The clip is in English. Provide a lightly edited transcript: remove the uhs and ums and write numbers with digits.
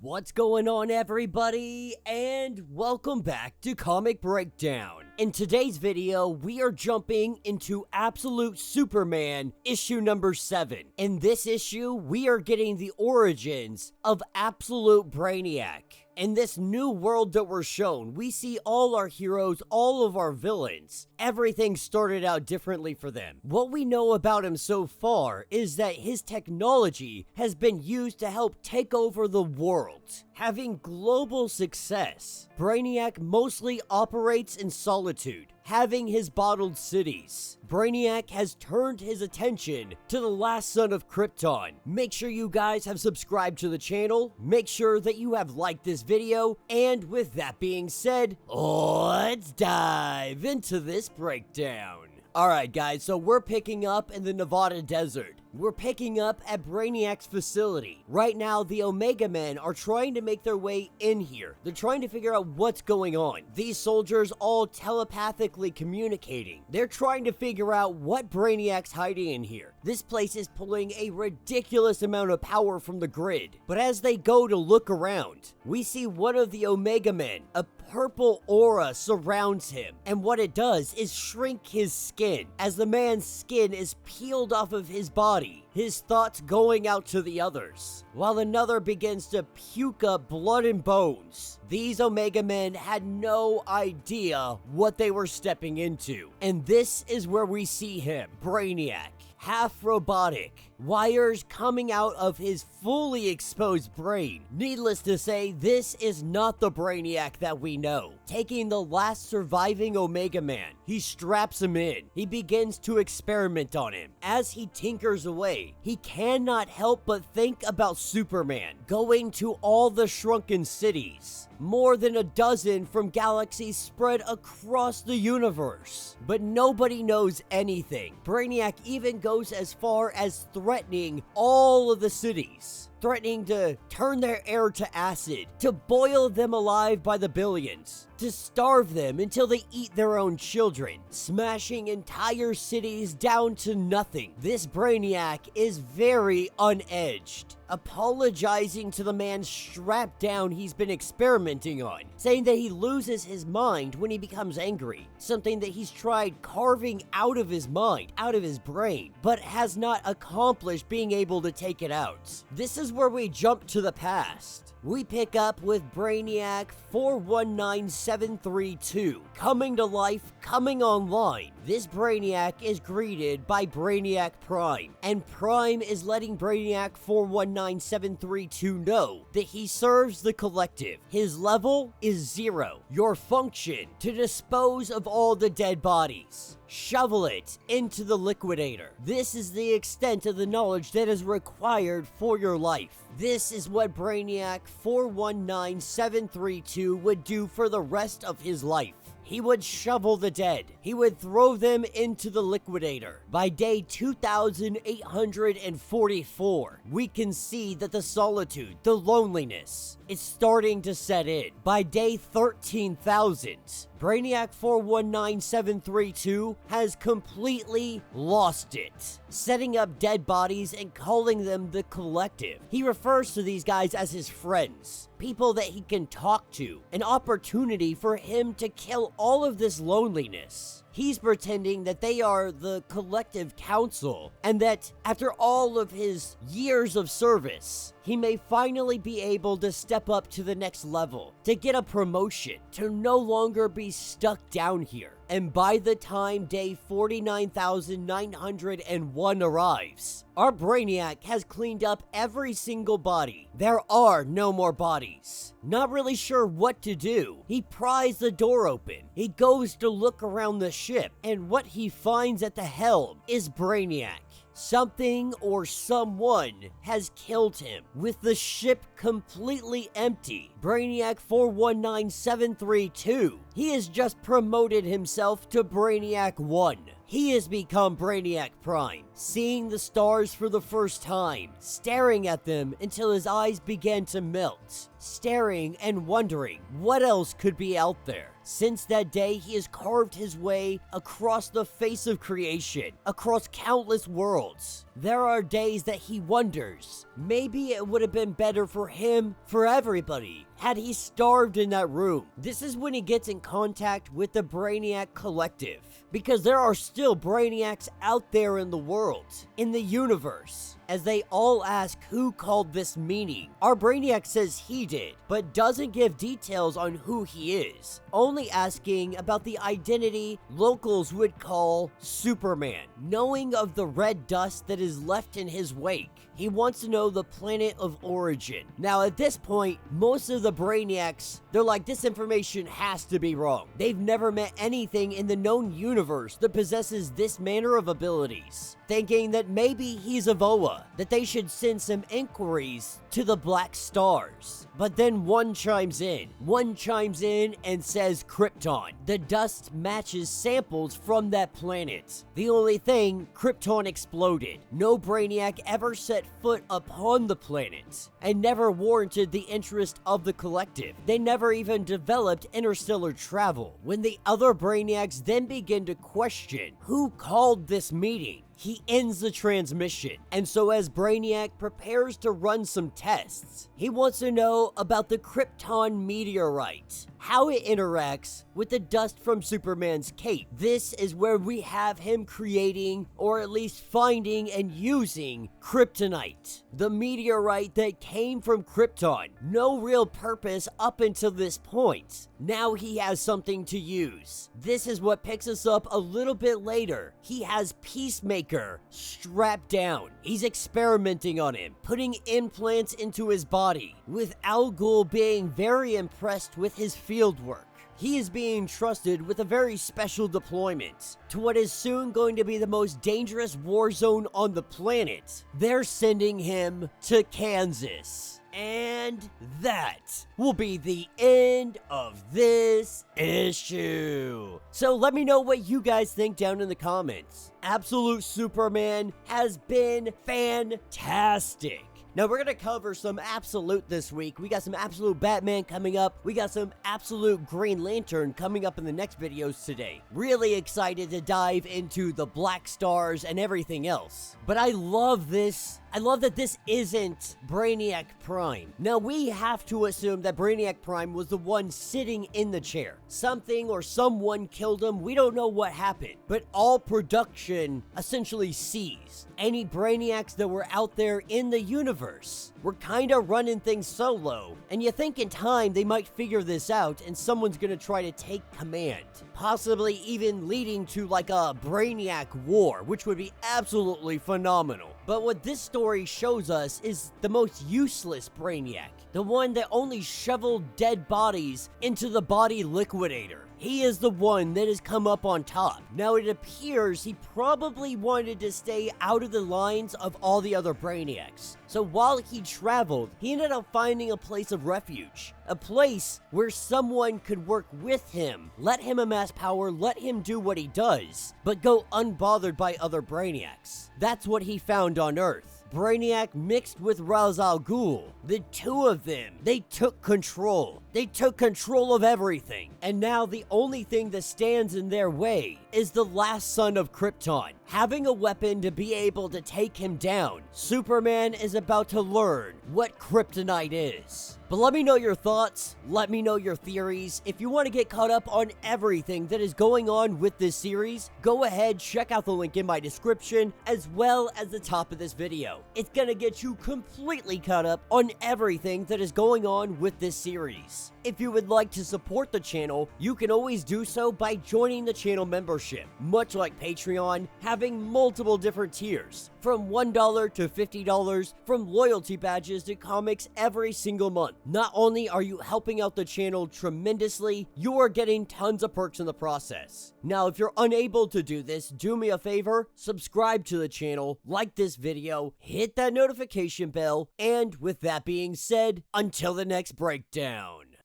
What's going on, everybody, and welcome back to Comic Breakdown. In today's video, we are jumping into Absolute Superman issue number 7. In this issue, we are getting the origins of Absolute Brainiac. In this new world that we're shown, we see all our heroes, all of our villains. Everything started out differently for them. What we know about him so far is that his technology has been used to help take over the world. Having global success, Brainiac mostly operates in solitude, having his bottled cities. Brainiac has turned his attention to the last son of Krypton. Make sure you guys have subscribed to the channel, make sure that you have liked this video, and with that being said, let's dive into this breakdown. Alright guys, so we're picking up in the Nevada desert. We're picking up at Brainiac's facility. Right now, the Omega Men are trying to make their way in here. They're trying to figure out what's going on. These soldiers all telepathically communicating. They're trying to figure out what Brainiac's hiding in here. This place is pulling a ridiculous amount of power from the grid. But as they go to look around, we see one of the Omega Men. A purple aura surrounds him, and what it does is shrink his skin. As the man's skin is peeled off of his body, his thoughts going out to the others, while another begins to puke up blood and bones. These Omega Men had no idea what they were stepping into, and this is where we see him, Brainiac. Half robotic, wires coming out of his fully exposed brain. Needless to say, this is not the Brainiac that we know. Taking the last surviving Omega Man, he straps him in. He begins to experiment on him. As he tinkers away, he cannot help but think about Superman going to all the shrunken cities. More than a dozen from galaxies spread across the universe. But nobody knows anything. Brainiac even goes as far as threatening all of the cities. Threatening to turn their air to acid, to boil them alive by the billions, to starve them until they eat their own children, smashing entire cities down to nothing. This Brainiac is very unedged, apologizing to the man strapped down he's been experimenting on, saying that he loses his mind when he becomes angry, something that he's tried carving out of his mind, out of his brain, but has not accomplished being able to take it out. This is where we jump to the past. We pick up with Brainiac 419732 coming to life, coming online. This Brainiac is greeted by Brainiac Prime, and Prime is letting Brainiac 419732 know that he serves the collective. His level is 0. Your function to dispose of all the dead bodies. Shovel it into the liquidator. This is the extent of the knowledge that is required for your life. This is what Brainiac 419732 would do for the rest of his life. He would shovel the dead. He would throw them into the liquidator. By day 2844, we can see that the solitude, the loneliness, is starting to set in. By day 13,000, Brainiac 419732 has completely lost it, setting up dead bodies and calling them the collective. He refers to these guys as his friends, people that he can talk to, an opportunity for him to kill all of this loneliness. He's pretending that they are the collective council, and that after all of his years of service, he may finally be able to step up to the next level, to get a promotion, to no longer be stuck down here. And by the time day 49,901 arrives, our Brainiac has cleaned up every single body. There are no more bodies. Not really sure what to do. He pries the door open. He goes to look around the ship, and what he finds at the helm is Brainiac. Something or someone has killed him. With the ship completely empty, Brainiac 419732, he has just promoted himself to Brainiac 1. He has become Brainiac Prime, seeing the stars for the first time, staring at them until his eyes began to melt, staring and wondering what else could be out there. Since that day, he has carved his way across the face of creation, across countless worlds. There are days that he wonders, maybe it would have been better for him, for everybody, had he starved in that room. This is when he gets in contact with the Brainiac Collective, because there are still Brainiacs out there in the world, in the universe. As they all ask who called this meeting, our Brainiac says he did, but doesn't give details on who he is, only asking about the identity locals would call Superman. Knowing of the red dust that is left in his wake, he wants to know the planet of origin. Now at this point, most of the Brainiacs, they're like, this information has to be wrong. They've never met anything in the known universe that possesses this manner of abilities, thinking that maybe he's a Voa, that they should send some inquiries to the Black Stars. But then one chimes in and says Krypton. The dust matches samples from that planet. The only thing, Krypton exploded. No Brainiac ever set foot upon the planet, and never warranted the interest of the collective. They never even developed interstellar travel. When the other Brainiacs then begin to question who called this meeting, he ends the transmission, and so as Brainiac prepares to run some tests, he wants to know about the Krypton meteorite, how it interacts with the dust from Superman's cape. This is where we have him creating, or at least finding and using, Kryptonite, the meteorite that came from Krypton. No real purpose up until this point. Now he has something to use. This is what picks us up a little bit later. He has Peacemaker strapped down. He's experimenting on him, putting implants into his body, with Al Ghul being very impressed with his field work. He is being trusted with a very special deployment to what is soon going to be the most dangerous war zone on the planet. They're sending him to Kansas. And that will be the end of this issue. So let me know what you guys think down in the comments. Absolute Superman has been fantastic. Now we're gonna cover some Absolute this week. We got some Absolute Batman coming up. We got some Absolute Green Lantern coming up in the next videos today. Really excited to dive into the Black Stars and everything else. But I love this. I love that this isn't Brainiac Prime. Now we have to assume that Brainiac Prime was the one sitting in the chair. Something or someone killed him. We don't know what happened. But all production essentially ceased. Any Brainiacs that were out there in the universe were kind of running things solo. And you think in time they might figure this out and someone's gonna try to take command. Possibly even leading to like a Brainiac war, which would be absolutely phenomenal. But what this story shows us is the most useless Brainiac. The one that only shoveled dead bodies into the body liquidator. He is the one that has come up on top. Now it appears he probably wanted to stay out of the lines of all the other Brainiacs. So while he traveled, he ended up finding a place of refuge. A place where someone could work with him, let him amass power, let him do what he does, but go unbothered by other Brainiacs. That's what he found on Earth. Brainiac mixed with Ra's al Ghul. The two of them, they took control. They took control of everything. And now the only thing that stands in their way is the last son of Krypton. Having a weapon to be able to take him down, Superman is about to learn what Kryptonite is. But let me know your thoughts, let me know your theories. If you want to get caught up on everything that is going on with this series, go ahead, check out the link in my description, as well as the top of this video. It's gonna get you completely caught up on everything that is going on with this series. If you would like to support the channel, you can always do so by joining the channel membership. Much like Patreon, having multiple different tiers, from $1 to $50, from loyalty badges to comics every single month. Not only are you helping out the channel tremendously, you are getting tons of perks in the process. Now, if you're unable to do this, do me a favor, subscribe to the channel, like this video, hit that notification bell, and with that being said, until the next breakdown.